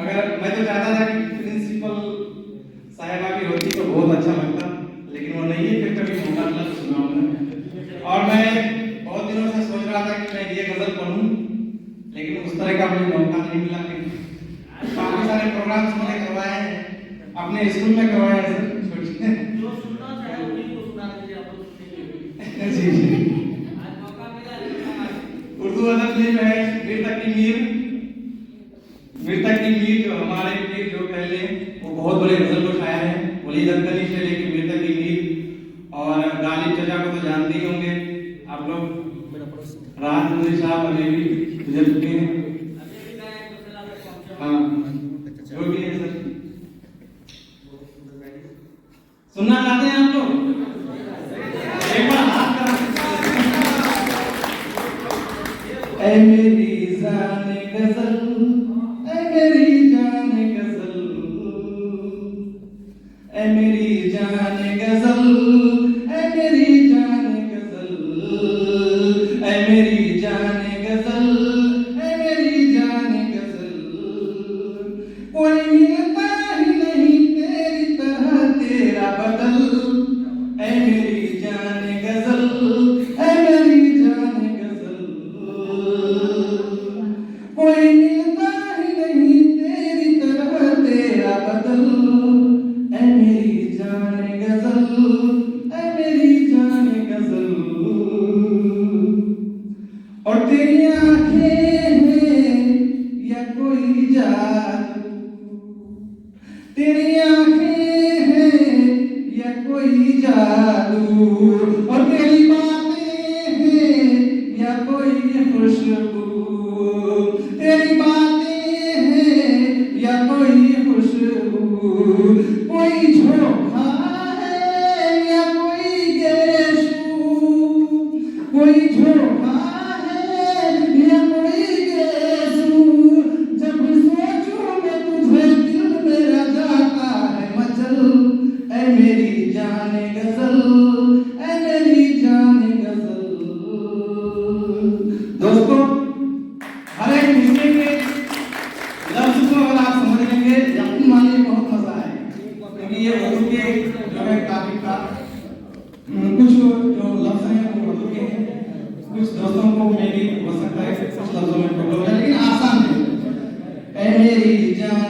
अगर मैं तो चाहता था कि प्रिंसिपल साहिबा की होती तो बहुत अच्छा लगता, लेकिन वो नहीं है। फिर कभी मौका मिला तो सुनाऊंगा। और मैं बहुत दिनों से सोच रहा था कि मैं ये गजल पढ़ूं, लेकिन उस तरह का मुझे मौका नहीं मिला। काफी सारे प्रोग्राम्स मैंने करवाए हैं, अपने स्कूल में करवाए हैं सर। जो सुनना चाहे उन्हीं को सुना दीजिए, आप लोग सुनेंगे। जी जी। आज मौका मिला। उर्दू अदब में है मृतक की मीर। मृतक की मीर जो हमारे पीर जो पहले वो बहुत बड़े गजल को शायर हैं, वली दक्कनी से लेकर मृतक की मीर। और गालिब चचा को तो जानते ही होंगे आप लोग, राहत नूरी साहब अभी भी गुजर चुके हैं। हाँ जो भी है सर। सुनना चाहते हैं आप लोग? एक बार हाथ का। ऐ मेरी जान गजल, ऐ मेरी जान गजल, ऐ मेरी जान गजल, ऐ मेरी जान गजल, ऐ मेरी जान गजल, ऐ मेरी जान गजल। कोई मिलता ही नहीं तेरी तरह तेरा बदल। ऐ मेरी जान गजल, ऐ मेरी जान गजल। कोई मिलता ही नहीं तेरी तरह तेरा बदल। ऐ मेरी जान गजल, ऐ मेरी जान गजल। और तेरी आंखें हैं या कोई जादू, तेरी आंखें हैं या कोई जादू। और तेरी बातें हैं या कोई खुशबू, तेरी बातें हैं या कोई खुशबू। कोई झोंका है या कोई गेशू, कोई झोंका है या कोई गेशू। जब सोचूं मैं तुझे दिल मेरा जाता है मचल। ऐ मेरी जान गजल, ऐ मेरी जान गजल। दोस्तों, हर एक हिस्से के लफ्ज को अगर आप समझ लेंगे यकीन मानिए बहुत मजा आएगा, क्योंकि ये उर्दू के जो है काफी का कुछ जो लफ्ज हैं वो उर्दू के हैं। कुछ दोस्तों को मे भी हो सकता है कुछ लफ्जों में प्रॉब्लम है, लेकिन आसान है। ऐ मेरी जान